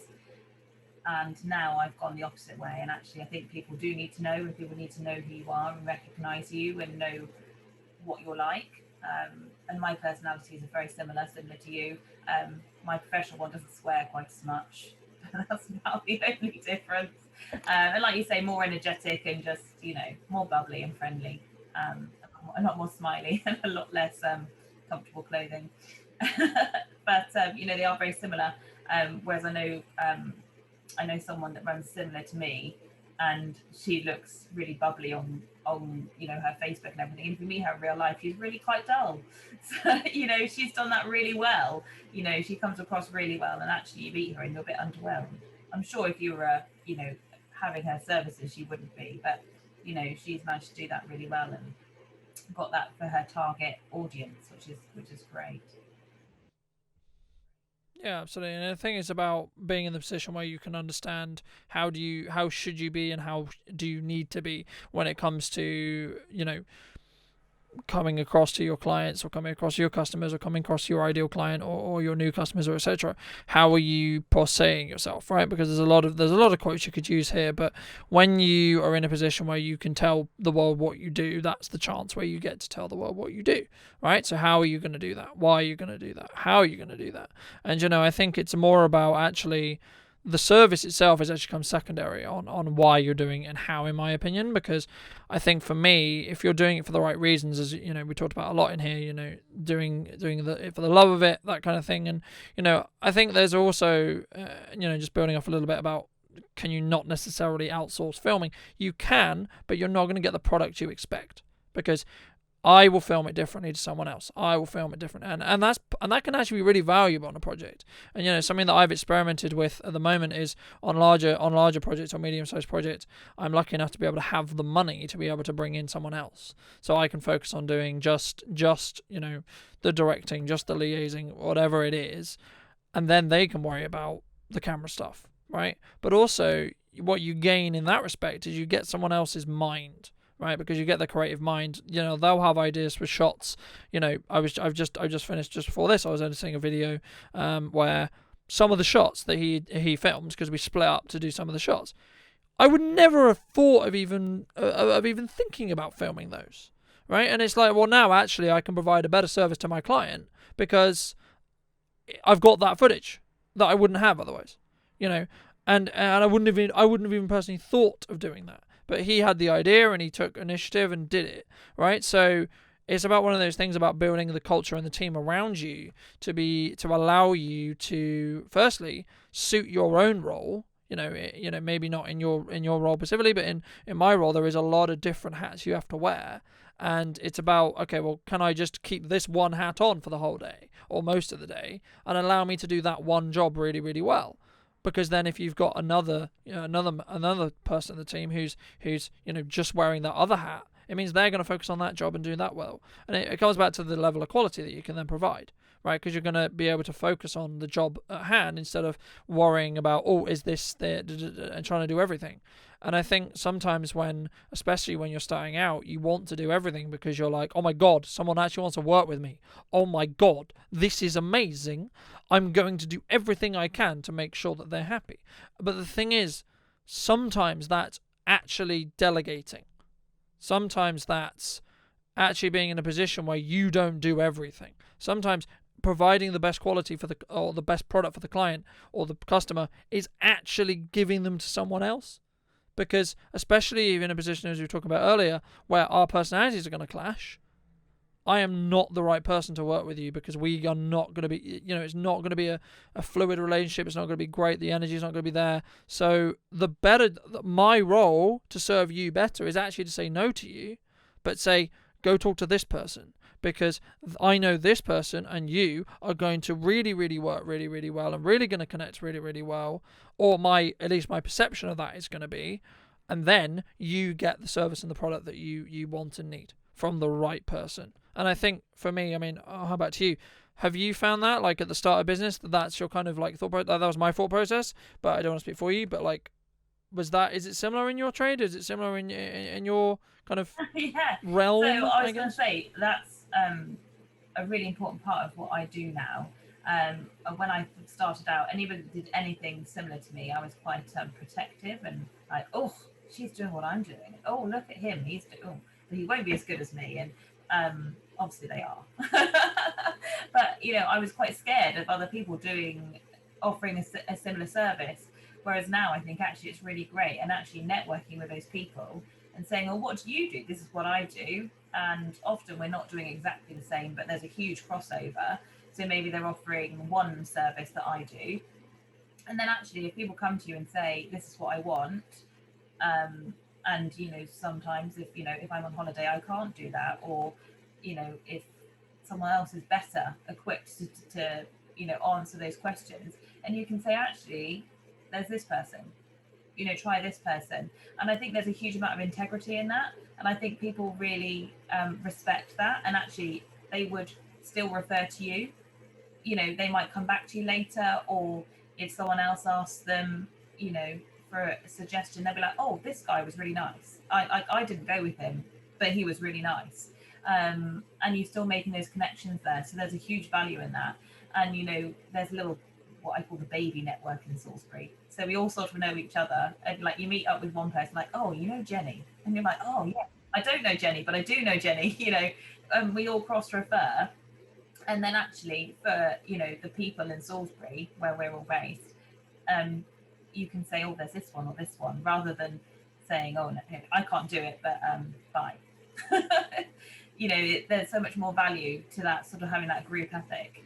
And now I've gone the opposite way, and actually I think people do need to know, and people need to know who you are and recognize you and know what you're like. And my personalities are very similar to you. My professional one doesn't swear quite as much. That's about the only difference. And like you say, more energetic and just, more bubbly and friendly. A lot more smiley and a lot less comfortable clothing. But, they are very similar. Whereas I know someone that runs similar to me, and she looks really bubbly on her Facebook and everything. And if you meet her in real life, she's really quite dull. So, she's done that really well. She comes across really well, and actually you meet her and you're a bit underwhelmed. I'm sure if you were, having her services, she wouldn't be, but, she's managed to do that really well and got that for her target audience, which is great. Yeah, absolutely. And I think it's about being in the position where you can understand how should you be and how do you need to be when it comes to, coming across to your clients or coming across to your customers or coming across to your ideal client or your new customers or etc. How are you portraying yourself, right? Because there's a lot of quotes you could use here, but when you are in a position where you can tell the world what you do, that's the chance where you get to tell the world what you do, right? So how are you going to do that? Why are you going to do that? How are you going to do that? And I think it's more about actually the service itself has actually come secondary on why you're doing it and how, in my opinion, because I think for me, if you're doing it for the right reasons, as we talked about a lot in here, doing it for the love of it, that kind of thing. And I think there's also just building off a little bit about, can you not necessarily outsource filming? You can, but you're not going to get the product you expect, because I will film it differently to someone else. I will film it different, and that can actually be really valuable on a project. And something that I've experimented with at the moment is on larger projects or medium-sized projects, I'm lucky enough to be able to have the money to be able to bring in someone else, so I can focus on doing just the directing, just the liaising, whatever it is, and then they can worry about the camera stuff, right? But also, what you gain in that respect is you get someone else's mind. Right, because you get the creative mind. They'll have ideas for shots. I've just finished just before this. I was editing a video where some of the shots that he films, because we split up to do some of the shots, I would never have thought of even thinking about filming those. Right, and it's like, well, now actually I can provide a better service to my client because I've got that footage that I wouldn't have otherwise. And I wouldn't have even personally thought of doing that. But he had the idea and he took initiative and did it, right? So it's about one of those things about building the culture and the team around you to allow you to, firstly, suit your own role. Maybe not in your role specifically, but in my role, there is a lot of different hats you have to wear. And it's about, okay, well, can I just keep this one hat on for the whole day or most of the day and allow me to do that one job really, really well? Because then if you've got another person in the team who's just wearing that other hat, it means they're going to focus on that job and do that well. And it comes back to the level of quality that you can then provide, right? Because you're going to be able to focus on the job at hand instead of worrying about, is this there, and trying to do everything. And I think sometimes especially when you're starting out, you want to do everything because you're like, oh my God, someone actually wants to work with me. Oh my God, this is amazing. I'm going to do everything I can to make sure that they're happy. But the thing is, sometimes that's actually delegating. Sometimes that's actually being in a position where you don't do everything. Sometimes providing the best quality or the best product for the client or the customer is actually giving them to someone else. because especially in a position, as we were talking about earlier, where our personalities are going to clash, I am not the right person to work with you, because we are not going to be, it's not going to be a fluid relationship. It's not going to be great. The energy is not going to be there. So my role to serve you better is actually to say no to you, but say, go talk to this person, because I know this person and you are going to really, really work really, really well, and really going to connect really, really well, or at least my perception of that is going to be, and then you get the service and the product that you want and need from the right person. And I think for me, how about to you? Have you found that, like, at the start of business, that's your kind of like thought process? That was my thought process, but I don't want to speak for you. But like, is it similar in your trade? Is it similar in your kind of realm? So I was going to say that's a really important part of what I do now. When I started out, anybody that did anything similar to me, I was quite protective and like, oh, she's doing what I'm doing. Oh, look at him, he won't be as good as me. And obviously they are. But I was quite scared of other people offering a similar service. Whereas now I think actually it's really great, and actually networking with those people and saying, oh, what do you do? This is what I do. And often we're not doing exactly the same, but there's a huge crossover. So maybe they're offering one service that I do. And then actually if people come to you and say, this is what I want, and sometimes if I'm on holiday, I can't do that, or if someone else is better equipped to answer those questions, and you can say, actually, there's this person, try this person. And I think there's a huge amount of integrity in that, and I think people really respect that, and actually they would still refer to you. They might come back to you later, or if someone else asks them for a suggestion, they'll be like, oh, this guy was really nice. I didn't go with him, but he was really nice. And you're still making those connections there. So there's a huge value in that. And, there's a little, what I call the baby network in Salisbury. So we all sort of know each other. And like you meet up with one person, like, oh, Jenny. And you're like, oh, yeah, I don't know Jenny, but I do know Jenny. We all cross refer. And then actually for, the people in Salisbury, where we're all based, you can say, oh, there's this one or this one, rather than saying, oh, no, I can't do it, but bye. There's so much more value to that, sort of having that group ethic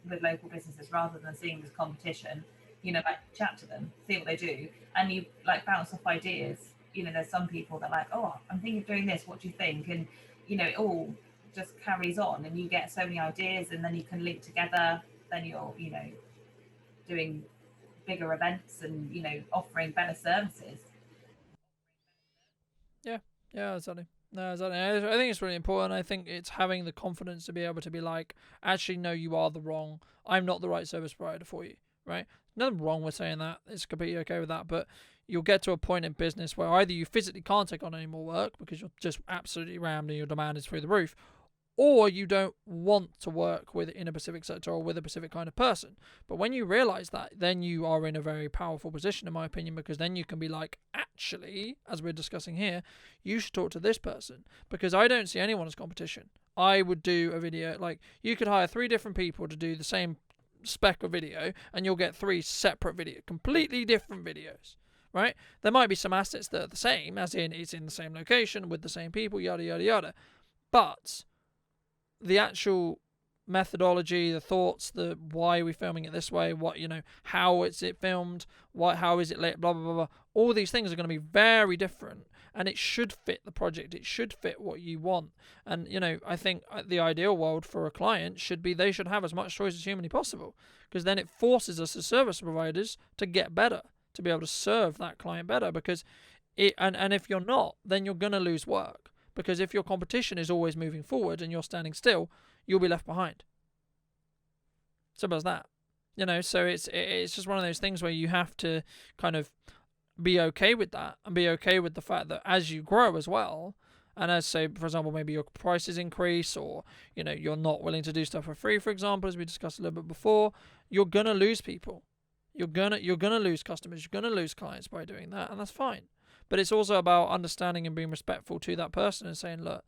with local businesses, rather than seeing this competition. Like, chat to them, see what they do, and you like bounce off ideas. There's some people that are like, oh, I'm thinking of doing this, what do you think? And it all just carries on, and you get so many ideas, and then you can link together. Then you're doing bigger events and offering better services. Yeah, exactly. No, exactly. I think it's really important. I think it's having the confidence to be able to be like, actually, no, you are I'm not the right service provider for you, right? Nothing wrong with saying that. It's completely okay with that. But you'll get to a point in business where either you physically can't take on any more work because you're just absolutely rammed and your demand is through the roof, or you don't want to work in a specific sector or with a specific kind of person. But when you realize that, then you are in a very powerful position, in my opinion, because then you can be like, actually, as we're discussing here, you should talk to this person, because I don't see anyone as competition. I would do a video, like, you could hire 3 different people to do the same spec of video, and you'll get 3 separate completely different videos, right? There might be some assets that are the same, as in it's in the same location with the same people, yada, yada, yada. But the actual methodology, the thoughts, the why are we filming it this way, what, how is it filmed, how is it lit, blah, blah, blah, blah. All these things are going to be very different, and it should fit the project. It should fit what you want. And, I think the ideal world for a client should be they should have as much choice as humanly possible, because then it forces us as service providers to get better, to be able to serve that client better, because and if you're not, then you're going to lose work. Because if your competition is always moving forward and you're standing still, you'll be left behind. Simple as that. So it's just one of those things where you have to kind of be okay with that, and be okay with the fact that as you grow as well, and as, say, for example, maybe your prices increase, or you're not willing to do stuff for free, for example, as we discussed a little bit before, you're gonna lose people. You're gonna lose customers. You're gonna lose clients by doing that, and that's fine. But it's also about understanding and being respectful to that person and saying, look,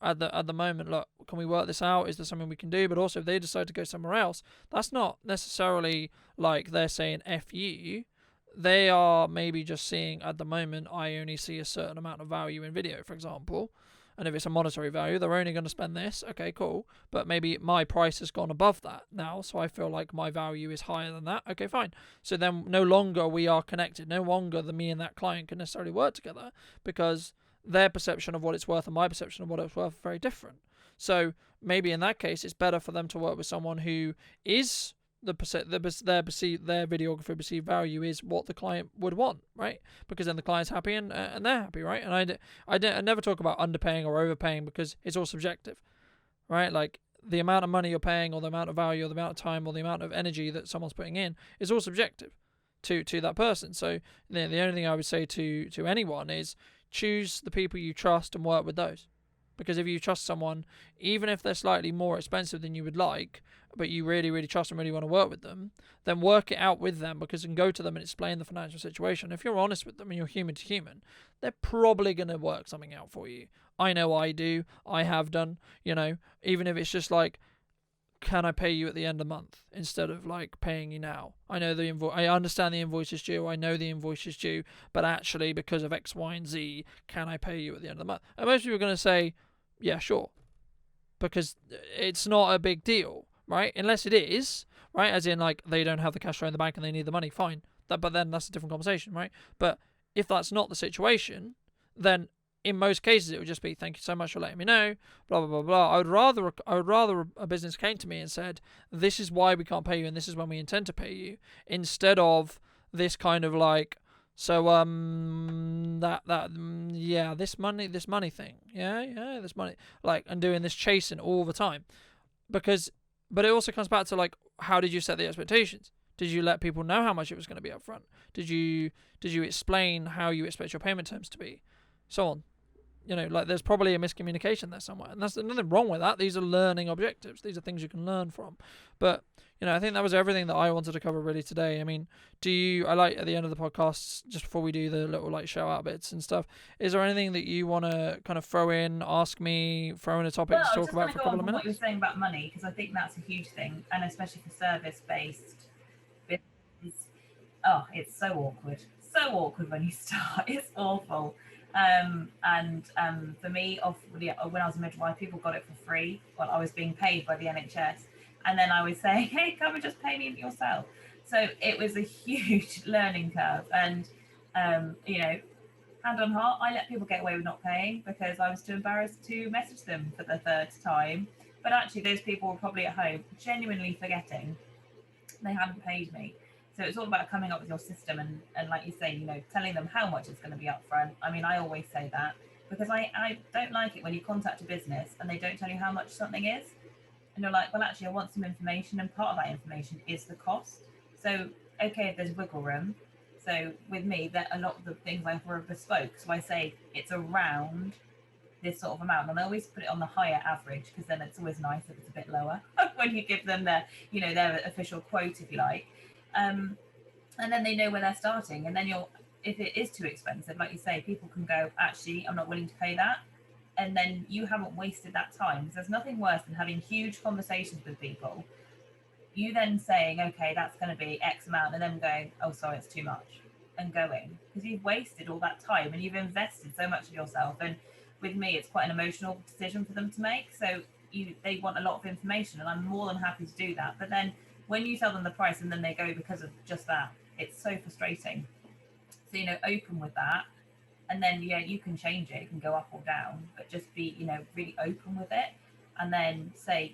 at the moment, look, can we work this out? Is there something we can do? But also, if they decide to go somewhere else, that's not necessarily like they're saying F you. they are maybe just seeing at the moment, I only see a certain amount of value in video, for example. And if it's a monetary value, they're only going to spend this. Okay, cool. But maybe my price has gone above that now, so I feel like my value is higher than that. Okay, fine. So then no longer we are connected. No longer the me and that client can necessarily work together, because their perception of what it's worth and my perception of what it's worth are very different. So maybe in that case, it's better for them to work with someone who is their videographer perceived value is what the client would want, right? Because then the client's happy and they're happy, right? And I never talk about underpaying or overpaying, because it's all subjective, right? Like the amount of money you're paying, or the amount of value, or the amount of time, or the amount of energy that someone's putting in is all subjective to that person. So the only thing I would say to anyone is choose the people you trust and work with those. Because if you trust someone, even if they're slightly more expensive than you would like, but you really, really trust and really want to work with them, then work it out with them, because you can go to them and explain the financial situation. If you're honest with them and you're human to human, they're probably going to work something out for you. I know I do. I have done, even if it's just like, can I pay you at the end of the month instead of like paying you now? I know the invoice. I understand the invoice is due. I know the invoice is due, but actually because of X, Y, and Z, can I pay you at the end of the month? And most people are going to say, yeah, sure, because it's not a big deal, right? Unless it is, right? As in, like, they don't have the cash flow in the bank and they need the money, fine. But then that's a different conversation, right? But if that's not the situation, then in most cases it would just be, thank you so much for letting me know, blah blah blah blah. I would rather a business came to me and said, this is why we can't pay you and this is when we intend to pay you, instead of this kind of like, so this money thing, this money, like, and doing this chasing all the time, because, but it also comes back to like, how did you set the expectations? Did you let people know how much it was going to be up front? Did you explain how you expect your payment terms to be, so on? Like there's probably a miscommunication there somewhere, and there's nothing wrong with that. These are learning objectives. These are things you can learn from. But I think that was everything that I wanted to cover really today. I mean, I like at the end of the podcast, just before we do the little like shout out bits and stuff, is there anything that you want to kind of throw in, ask me, throw in a topic to talk about for a couple of minutes? What you were saying about money, because I think that's a huge thing, and especially for service-based businesses. Oh, it's so awkward. So awkward when you start. It's awful. For me, when I was a midwife, people got it for free while I was being paid by the NHS. And then I was saying, hey, come and just pay me yourself. So it was a huge learning curve. And, hand on heart, I let people get away with not paying because I was too embarrassed to message them for the third time. But actually, those people were probably at home genuinely forgetting they hadn't paid me. So it's all about coming up with your system and like you say, telling them how much it's going to be upfront. I mean, I always say that because I don't like it when you contact a business and they don't tell you how much something is. And you're like, well, actually, I want some information, and part of that information is the cost. So, okay, if there's wiggle room. So with me, that a lot of the things I offer are bespoke. So I say it's around this sort of amount, and I always put it on the higher average because then it's always nice if it's a bit lower when you give them their official quote, if you like. And then they know where they're starting, and then if it is too expensive, like you say, people can go, actually, I'm not willing to pay that, and then you haven't wasted that time. Because there's nothing worse than having huge conversations with people, you then saying, okay, that's going to be X amount, and then going, oh, sorry, it's too much, and going, because you've wasted all that time and you've invested so much of yourself. And with me, it's quite an emotional decision for them to make, so they want a lot of information, and I'm more than happy to do that. But then when you tell them the price and then they go because of just that, it's so frustrating. So open with that, and then you can change it, it can go up or down, but just be really open with it, and then say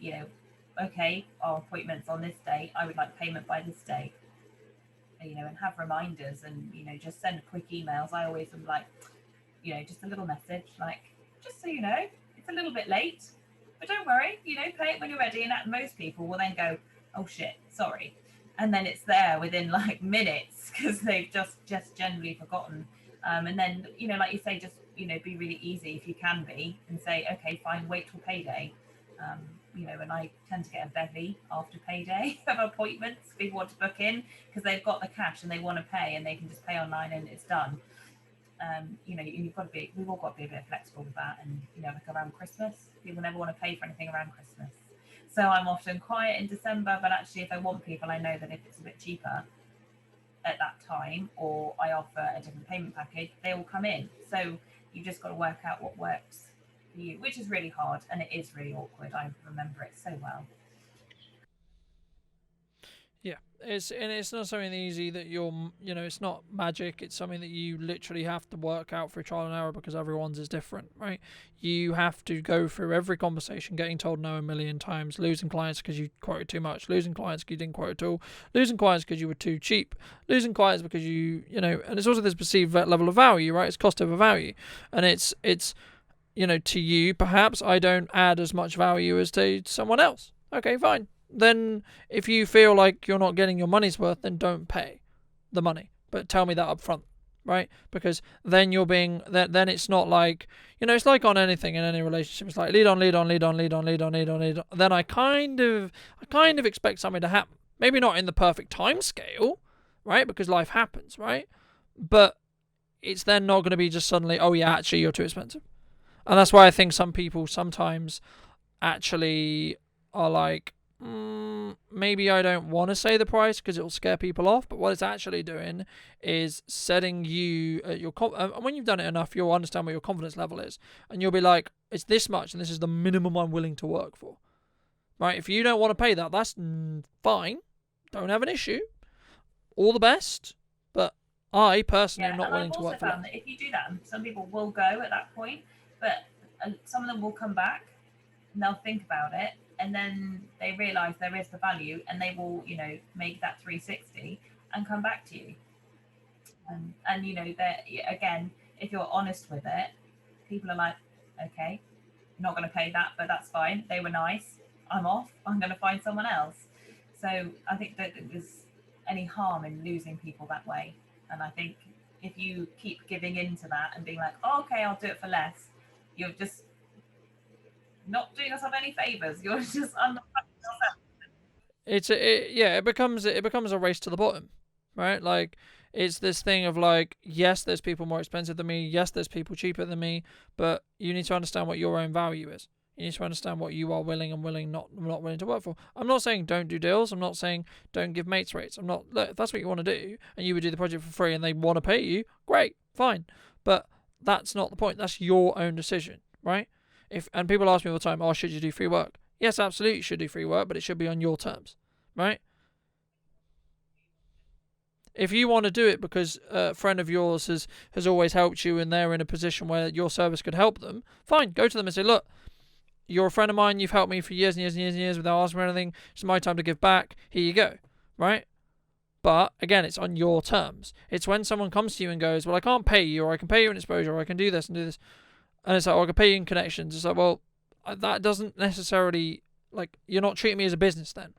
okay, our appointment's on this date, I would like payment by this date, and have reminders, and just send quick emails. I always am like, just a little message like, just so it's a little bit late, but don't worry, pay it when you're ready. And most people will then go, oh shit, sorry, and then it's there within like minutes because they've just generally forgotten. And then like you say, just be really easy if you can be, and say, okay, fine, wait till payday. And I tend to get a bevy after payday of appointments people want to book in because they've got the cash and they want to pay, and they can just pay online and it's done. We've all got to be a bit flexible with that. And like around Christmas, people never want to pay for anything around Christmas, so I'm often quiet in December. But actually, if I want people, I know that if it's a bit cheaper, at that time, or I offer a different payment package, they will come in. So you just got to work out what works for you, which is really hard and it is really awkward. I remember it so well. Yeah, it's not something easy that it's not magic. It's something that you literally have to work out through trial and error because everyone's is different, right? You have to go through every conversation, getting told no a million times, losing clients because you quoted too much, losing clients because you didn't quote at all, losing clients because you were too cheap, losing clients because and it's also this perceived level of value, right? It's cost over value, and it's to you perhaps I don't add as much value as to someone else. Okay, fine. Then if you feel like you're not getting your money's worth, then don't pay the money. But tell me that up front, right? Because then you're being then it's not like it's like on anything in any relationship. It's like lead on, lead on, lead on, lead on, lead on, lead on, lead on. Then I kind of expect something to happen. Maybe not in the perfect time scale, right? Because life happens, right? But it's then not going to be just suddenly, oh yeah, actually you're too expensive. And that's why I think some people sometimes actually are like, maybe I don't want to say the price because it'll scare people off. But what it's actually doing is setting you at your and when you've done it enough, you'll understand what your confidence level is, and you'll be like, it's this much, and this is the minimum I'm willing to work for. Right? If you don't want to pay that, that's fine. Don't have an issue. All the best. But I personally am not willing to work for that. I've also found that if you do that, some people will go at that point, but some of them will come back and they'll think about it, and then they realize there is the value, and they will make that 360 and come back to you. And that, again, if you're honest with it, people are like, okay, I'm not going to pay that, but that's fine, they were nice, I'm off, I'm going to find someone else. So I think that there's any harm in losing people that way. And I think if you keep giving into that and being like, oh, okay, I'll do it for less, you're just not doing yourself any favors. You're just undercutting yourself. It becomes a race to the bottom, right? Like it's this thing of like, yes, there's people more expensive than me. Yes, there's people cheaper than me. But you need to understand what your own value is. You need to understand what you are willing and not willing to work for. I'm not saying don't do deals. I'm not saying don't give mates rates. I'm not. Look, if that's what you want to do, and you would do the project for free, and they want to pay you, great, fine. But that's not the point. That's your own decision, right? And people ask me all the time, oh, should you do free work? Yes, absolutely, you should do free work, but it should be on your terms, right? If you want to do it because a friend of yours has always helped you and they're in a position where your service could help them, fine, go to them and say, look, you're a friend of mine, you've helped me for years and years and years and years without asking for anything, it's my time to give back, here you go, right? But again, it's on your terms. It's when someone comes to you and goes, well, I can't pay you, or I can pay you in exposure, or I can do this and do this, and it's like, oh, I can pay you in connections. It's like, well, that doesn't necessarily, like, you're not treating me as a business then,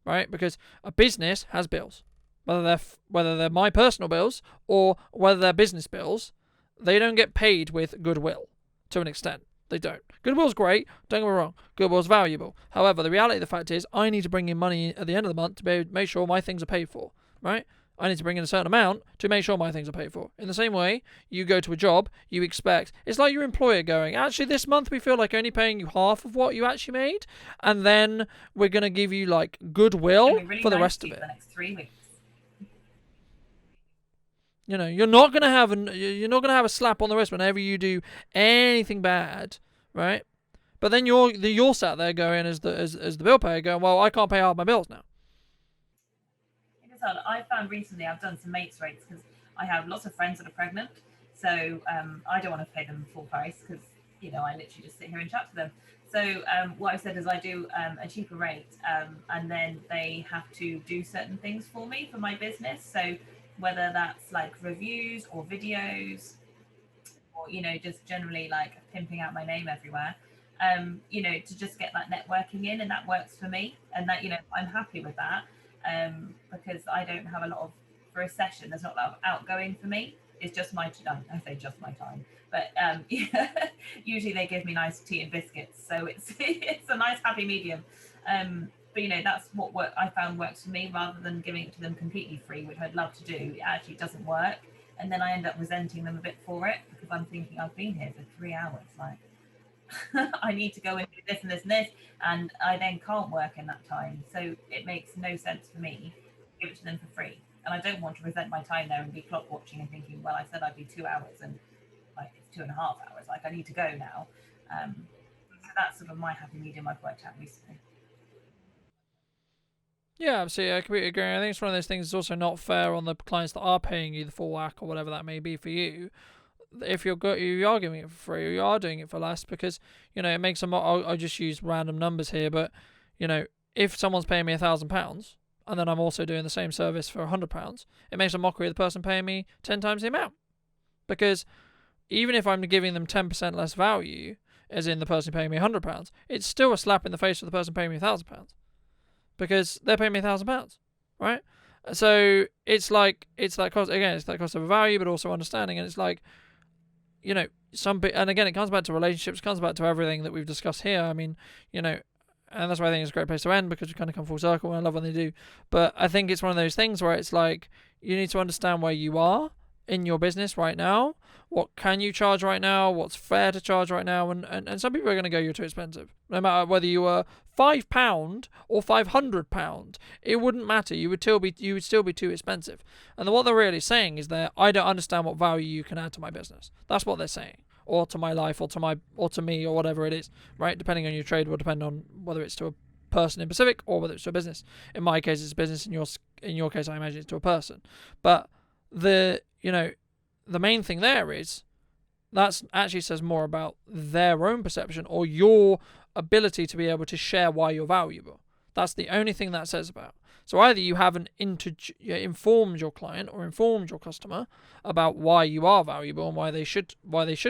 right? Because a business has bills, whether they're my personal bills or whether they're business bills. They don't get paid with goodwill to an extent. They don't. Goodwill's great, don't get me wrong. Goodwill's valuable. However, the reality of the fact is I need to bring in money at the end of the month to be able to make sure my things are paid for, right? I need to bring in a certain amount to make sure my things are paid for. In the same way, you go to a job, you expect, it's like your employer going, actually this month we feel like only paying you half of what you actually made, and then we're going to give you like goodwill really for the nice rest of it. The next 3 weeks. You're not going to have a slap on the wrist whenever you do anything bad, right? But then you're sat there going as the bill payer going, well, I can't pay half my bills now. I found recently I've done some mates rates because I have lots of friends that are pregnant, so I don't want to pay them full price because I literally just sit here and chat to them. So what I've said is I do a cheaper rate, and then they have to do certain things for me for my business. So whether that's like reviews or videos, or just generally like pimping out my name everywhere, to just get that networking in, and that works for me, and that I'm happy with that. Because I don't have a lot of, for a session, there's not a lot of outgoing for me. It's just my time. I say just my time, but usually they give me nice tea and biscuits, so it's a nice happy medium. But that's what I found works for me, rather than giving it to them completely free, which I'd love to do. It actually doesn't work, and then I end up resenting them a bit for it because I'm thinking I've been here for 3 hours, like. I need to go and do this and this and this, and I then can't work in that time. So it makes no sense for me to give it to them for free. and I don't want to resent my time there and be clock watching and thinking, well, I said I'd be 2 hours and like it's 2.5 hours. Like I need to go now. So that's sort of my happy medium I've worked out recently. Yeah, absolutely. I completely agree. I think it's one of those things that's also not fair on the clients that are paying you the full whack or whatever that may be for you. If you are giving it for free or you are doing it for less, because it makes them. I'll just use random numbers here, but if someone's paying me £1,000 and then I'm also doing the same service for £100, it makes a mockery of the person paying me 10 times the amount. Because even if I'm giving them 10% less value, as in the person paying me £100, it's still a slap in the face for the person paying me £1,000. Because they're paying me £1,000, right? So it's that cost again. It's that cost of value, but also understanding. And it's like, and again, it comes back to relationships. It comes back to everything that we've discussed here. I mean, and that's why I think it's a great place to end, because we kind of come full circle, and I love when they do. But I think it's one of those things where it's like you need to understand where you are in your business right now. What can you charge right now? What's fair to charge right now? And some people are going to go, you're too expensive. No matter whether you were £5 or £500, it wouldn't matter. You would still be too expensive. And what they're really saying is that I don't understand what value you can add to my business. That's what they're saying, or to my life, or to me, or whatever it is, right? Depending on your trade, will depend on whether it's to a person in specific or whether it's to a business. In my case, it's a business. In your case, I imagine it's to a person. But the main thing there is that actually says more about their own perception or your ability to be able to share why you're valuable. That's the only thing that says about. So either you haven't informed your client or informed your customer about why you are valuable and why they should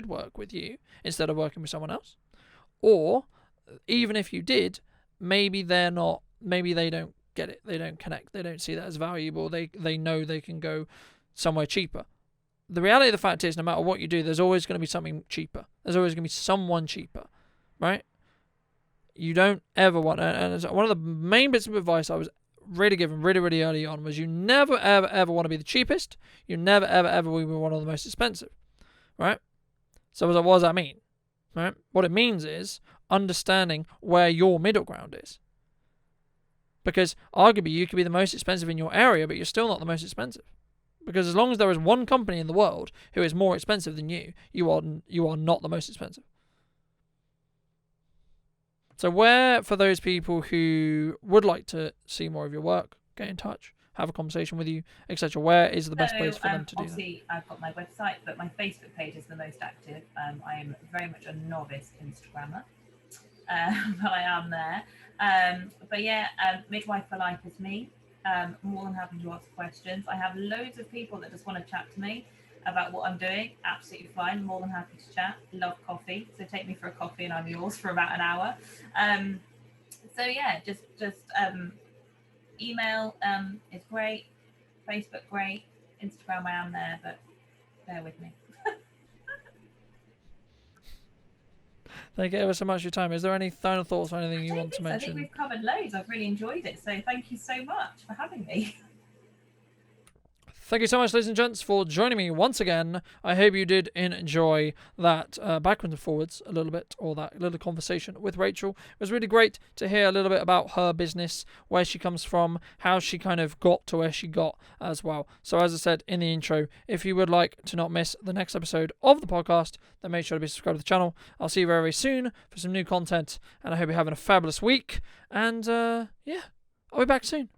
work with you instead of working with someone else, or even if you did, maybe they don't get it, they don't connect, they don't see that as valuable, they know they can go somewhere cheaper. The reality of the fact is, no matter what you do, there's always going to be something cheaper. There's always going to be someone cheaper, right? You don't ever want, and one of the main bits of advice I was really given really early on was you never ever want to be the cheapest. You never ever will be one of the most expensive, right? So what does that mean, right? What it means is understanding where your middle ground is. Because arguably you could be the most expensive in your area, but you're still not the most expensive. Because as long as there is one company in the world who is more expensive than you, you are not the most expensive. So for those people who would like to see more of your work, get in touch, have a conversation with you, etc., where is the best place for them to do that? Obviously, I've got my website, but my Facebook page is the most active. I am very much a novice Instagrammer, but I am there. But yeah, Midwife For Life is me. More than happy to answer questions. I have loads of people that just want to chat to me about what I'm doing. Absolutely fine. More than happy to chat. Love coffee. So take me for a coffee and I'm yours for about an hour. So yeah, just email is great. Facebook great. Instagram I am there, but bear with me. Thank you ever so much for your time. Is there any final thoughts or anything you want to mention? I think we've covered loads. I've really enjoyed it. So thank you so much for having me. Thank you so much, ladies and gents, for joining me once again. I hope you did enjoy that backwards and forwards a little bit, or that little conversation with Rachael. It was really great to hear a little bit about her business, where she comes from, how she kind of got to where she got as well. So as I said in the intro, if you would like to not miss the next episode of the podcast, then make sure to be subscribed to the channel. I'll see you very, very soon for some new content, and I hope you're having a fabulous week. And yeah, I'll be back soon.